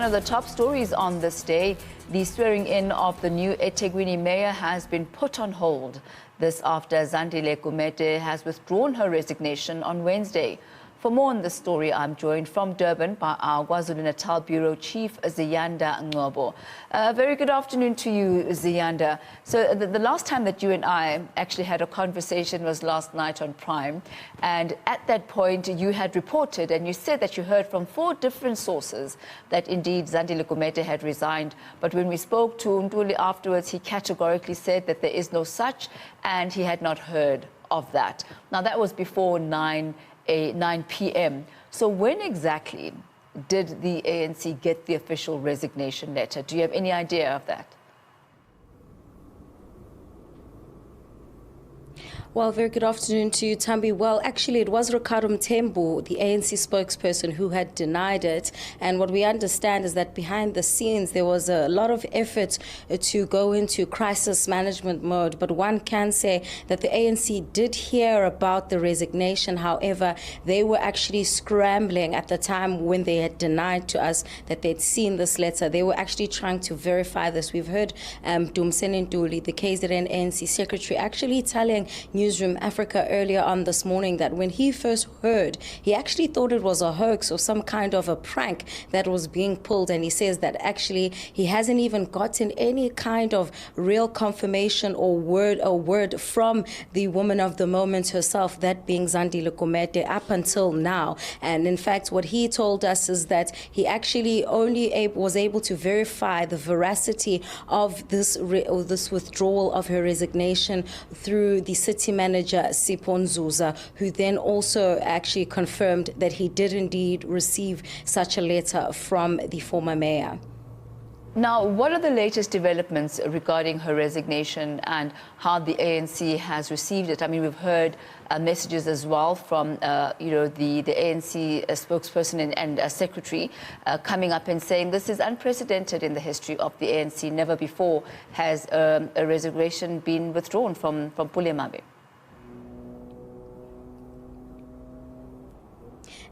one of the top stories on this day, the swearing in of the new eThekwini mayor has been put on hold. This after Zandile Gumede has withdrawn her resignation on Wednesday. For more on this story, I'm joined from Durban by our KwaZulu Natal Bureau Chief, Ziyanda Ngcobo. Very good afternoon to you, Ziyanda. So the last time that you and I actually had a conversation was last night on Prime. And at that point, you had reported and you said that you heard from 4 different sources that indeed Zandile Gumede had resigned. But when we spoke to Nduli afterwards, he categorically said that there is no such and he had not heard of that. Now, that was before 9 p.m. So when exactly did the ANC get the official resignation letter? Do you have any idea of that? Well, very good afternoon to you, Thami. Well, actually, it was Ricardo Mthembu, the ANC spokesperson, who had denied it. And what we understand is that behind the scenes, there was a lot of effort to go into crisis management mode. But one can say that the ANC did hear about the resignation. However, they were actually scrambling at the time when they had denied to us that they'd seen this letter. They were actually trying to verify this. We've heard Dumseni Ntuli, the KZN ANC secretary, actually telling Newzroom Afrika earlier on this morning that when he first heard, he actually thought it was a hoax or some kind of a prank that was being pulled. And he says that actually he hasn't even gotten any kind of real confirmation or word from the woman of the moment herself, that being Zandile Gumede, up until now. And in fact, what he told us is that he actually only was able to verify the veracity of this withdrawal of her resignation through the city manager Sipho Nzuza, who then also actually confirmed that he did indeed receive such a letter from the former mayor. Now, what are the latest developments regarding her resignation and how the ANC has received it? I mean, we've heard messages as well from, the ANC spokesperson and secretary coming up and saying this is unprecedented in the history of the ANC. Never before has a resignation been withdrawn from Pulemabe.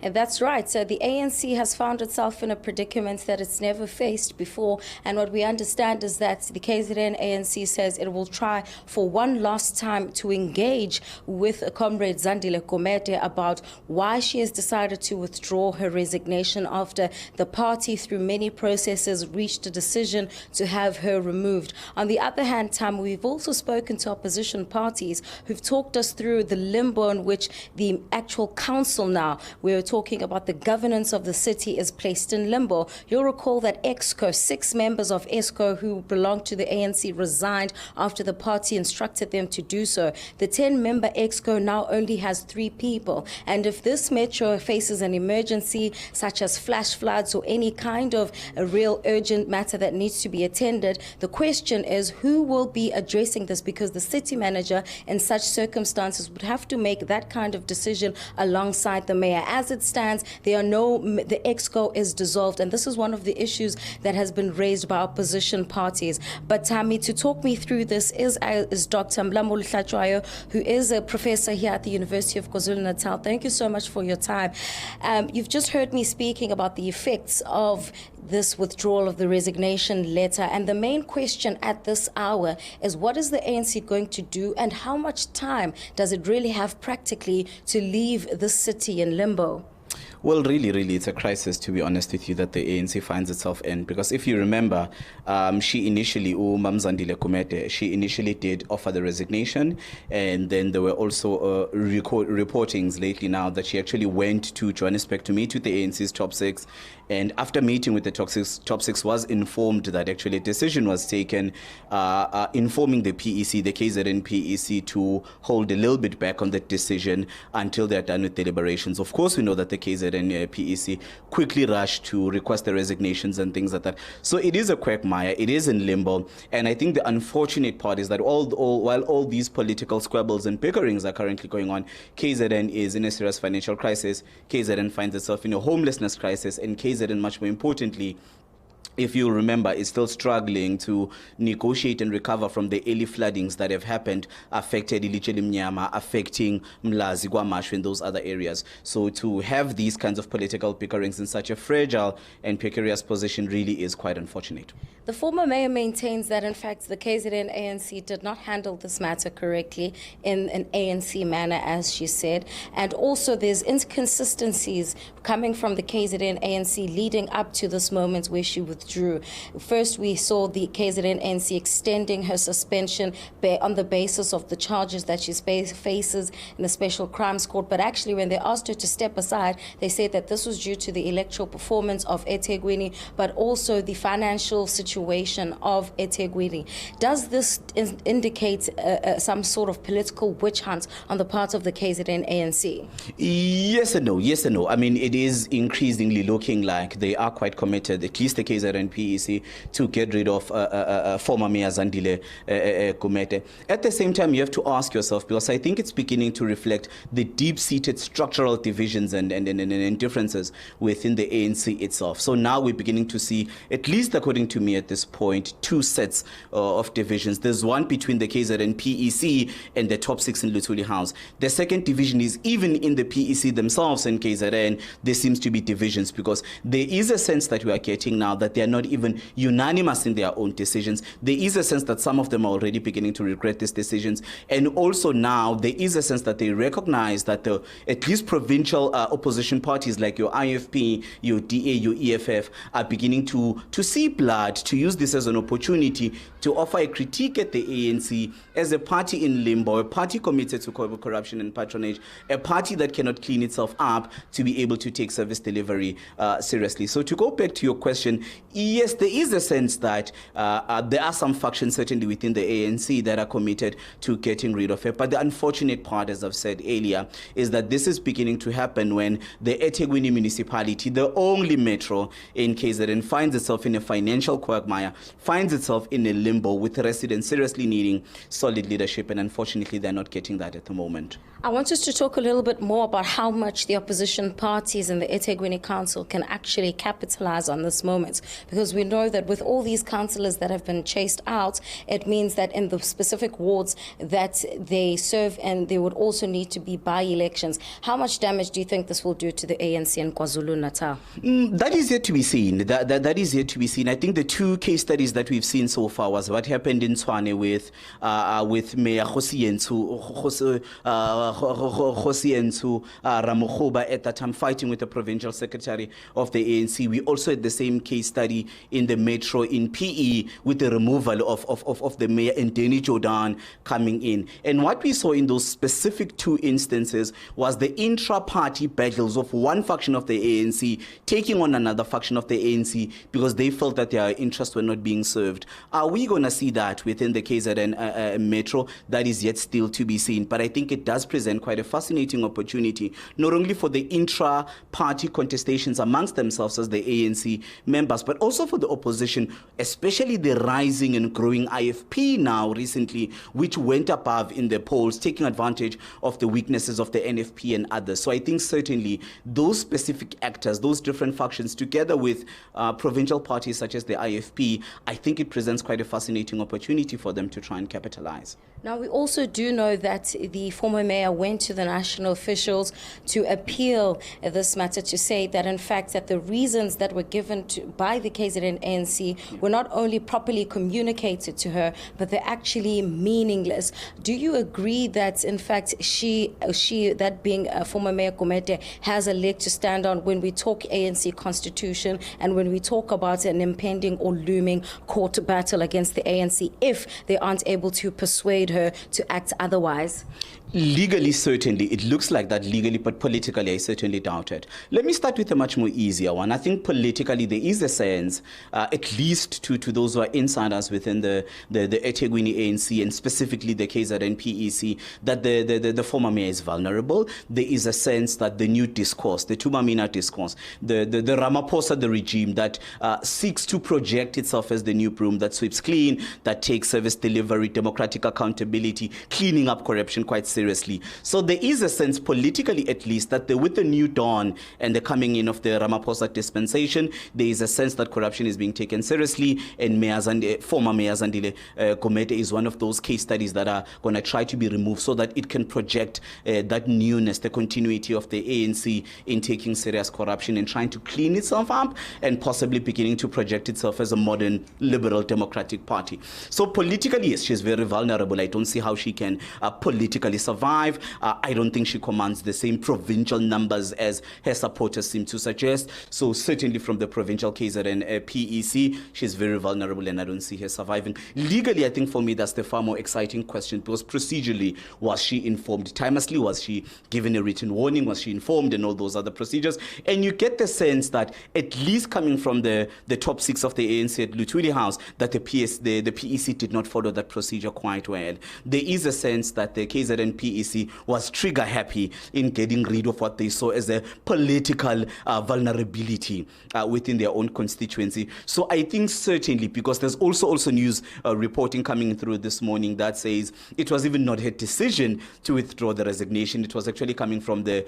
And that's right. So the ANC has found itself in a predicament that it's never faced before. And what we understand is that the KZN ANC says it will try for one last time to engage with Comrade Zandile Gumede about why she has decided to withdraw her resignation after the party, through many processes, reached a decision to have her removed. On the other hand, Tam, we've also spoken to opposition parties who've talked us through the limbo in which the actual council now, we're talking about the governance of the city, is placed in limbo. You'll recall that EXCO, 6 members of EXCO who belonged to the ANC, resigned after the party instructed them to do so. The 10-member EXCO now only has 3 people. And if this metro faces an emergency, such as flash floods or any kind of a real urgent matter that needs to be attended, the question is who will be addressing this, because the city manager in such circumstances would have to make that kind of decision alongside the mayor. As it stands, the EXCO is dissolved, and this is one of the issues that has been raised by opposition parties. But Thami, to talk me through this is Dr. Mlamuli Hlachwayo, who is a professor here at the University of KwaZulu-Natal. Thank you so much for your time. You've just heard me speaking about the effects of this withdrawal of the resignation letter, and the main question at this hour is what is the ANC going to do, and how much time does it really have practically to leave this city in limbo? Well, really, it's a crisis, to be honest with you, that the ANC finds itself in. Because if you remember, she initially, Zandile Gumede, she initially did offer the resignation. And then there were also reportings lately now that she actually went to Johannesburg to meet with the ANC's top 6. And after meeting with the top six was informed that actually a decision was taken, informing the PEC, the KZN PEC, to hold a little bit back on that decision until they're done with deliberations. Of course, we know that the KZN PEC quickly rushed to request the resignations and things like that. So it is a quagmire. It is in limbo. And I think the unfortunate part is that while all these political squabbles and bickerings are currently going on, KZN is in a serious financial crisis. KZN finds itself in a homelessness crisis, and KZN, much more importantly, if you remember, is still struggling to negotiate and recover from the early floodings that have happened, affected Ilichele Mnyama, affecting Mlazi, KwaMashu, and those other areas. So to have these kinds of political bickerings in such a fragile and precarious position really is quite unfortunate. The former mayor maintains that, in fact, the KZN ANC did not handle this matter correctly in an ANC manner, as she said. And also there's inconsistencies coming from the KZN ANC leading up to this moment where she withdrew. First, we saw the KZN ANC extending her suspension on the basis of the charges that she faces in the Special Crimes Court. But actually, when they asked her to step aside, they said that this was due to the electoral performance of eThekwini, but also the financial situation of eThekwini. Does this indicate some sort of political witch hunt on the part of the KZN ANC? Yes and no, yes and no. I mean, it is increasingly looking like they are quite committed, at least the KZN PEC, to get rid of former Mayor Zandile Gumede. At the same time, you have to ask yourself, because I think it's beginning to reflect the deep-seated structural divisions and differences within the ANC itself. So now we're beginning to see, at least according to me at this point, two sets of divisions. There's one between the KZN PEC and the top six in Luthuli House. The second division is even in the PEC themselves and KZN, there seems to be divisions, because there is a sense that we are getting now that they are not even unanimous in their own decisions. There is a sense that some of them are already beginning to regret these decisions. And also now there is a sense that they recognize that the at least provincial opposition parties like your IFP, your DA, your EFF are beginning to see blood, to use this as an opportunity to offer a critique at the ANC as a party in limbo, a party committed to corruption and patronage, a party that cannot clean itself up to be able to take service delivery seriously. So to go back to your question, yes, there is a sense that there are some factions certainly within the ANC that are committed to getting rid of it. But the unfortunate part, as I've said earlier, is that this is beginning to happen when the eThekwini municipality, the only metro in KZN, finds itself in a financial quagmire, finds itself in a limbo with residents seriously needing solid leadership, and unfortunately they're not getting that at the moment. I want us to talk a little bit more about how much the opposition parties in the eThekwini Council can actually capitalize on this moment, because we know that with all these councillors that have been chased out, it means that in the specific wards that they serve, and there would also need to be by-elections. How much damage do you think this will do to the ANC in KwaZulu Natal? That is yet to be seen. That is yet to be seen. I think the two case studies that we've seen so far was what happened in Tshwane with Mayor Kgosientsho Ramokgoba at that time fighting with the provincial secretary of the ANC. We also had the same case study in the metro in PE with the removal of the mayor and Danny Jordan coming in. And what we saw in those specific two instances was the intra-party battles of one faction of the ANC taking on another faction of the ANC because they felt that their interests were not being served. Are we going to see that within the KZN metro? That is yet still to be seen. But I think it does present quite a fascinating opportunity, not only for the intra-party contestations amongst themselves as the ANC members, but also for the opposition, especially the rising and growing IFP now recently, which went above in the polls, taking advantage of the weaknesses of the NFP and others. So I think certainly those specific actors, those different factions, together with provincial parties such as the IFP, I think it presents quite a fascinating opportunity for them to try and capitalize. Now, we also do know that the former mayor went to the national officials to appeal this matter, to say that, in fact, that the reasons that were given by the KZN ANC were not only properly communicated to her, but they're actually meaningless. Do you agree that, in fact, she that being former Mayor Gumede, has a leg to stand on when we talk ANC constitution and when we talk about an impending or looming court battle against the ANC if they aren't able to persuade her to act otherwise? Legally, certainly. It looks like that legally, but politically, I certainly doubt it. Let me start with a much more easier one. I think politically, there is a sense, at least to those who are insiders within the eThekwini ANC and specifically the KZN PEC, that the former mayor is vulnerable. There is a sense that the new discourse, the Tumamina discourse, the Ramaphosa, the regime that seeks to project itself as the new broom that sweeps clean, that takes service delivery, democratic accountability, cleaning up corruption quite seriously, seriously. So there is a sense, politically at least, that with the new dawn and the coming in of the Ramaphosa dispensation, there is a sense that corruption is being taken seriously, and former Mayor Zandile Gumede is one of those case studies that are going to try to be removed so that it can project that newness, the continuity of the ANC in taking serious corruption and trying to clean itself up and possibly beginning to project itself as a modern liberal democratic party. So politically, yes, she's very vulnerable. I don't see how she can politically survive. I don't think she commands the same provincial numbers as her supporters seem to suggest. So certainly from the provincial KZN PEC, she's very vulnerable, and I don't see her surviving. Legally, I think for me that's the far more exciting question, because procedurally, was she informed timelessly? Was she given a written warning? Was she informed, and all those other procedures? And you get the sense that, at least coming from the top six of the ANC at Luthuli House, that the PEC did not follow that procedure quite well. There is a sense that the KZN PEC was trigger happy in getting rid of what they saw as a political vulnerability within their own constituency. So I think certainly, because there's also news reporting coming through this morning that says it was even not her decision to withdraw the resignation. It was actually coming from the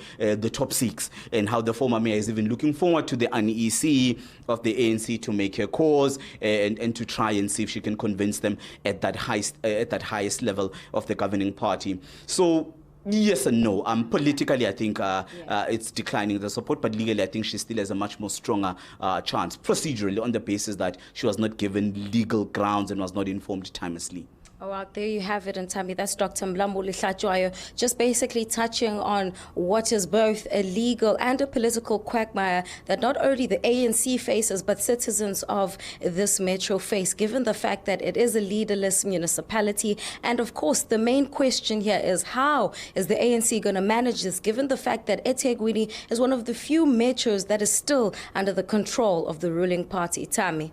top six, and how the former mayor is even looking forward to the uneasy of the ANC to make her cause and to try and see if she can convince them at that highest level of the governing party. So yes and no. Politically, I think it's declining the support, but legally, I think she still has a much more stronger chance, procedurally, on the basis that she was not given legal grounds and was not informed timelessly. Oh, well, there you have it, and Thami, that's Dr. Mlambo Lihlatshwayo, just basically touching on what is both a legal and a political quagmire that not only the ANC faces, but citizens of this metro face, given the fact that it is a leaderless municipality. And of course, the main question here is, how is the ANC going to manage this, given the fact that eThekwini is one of the few metros that is still under the control of the ruling party? Thami.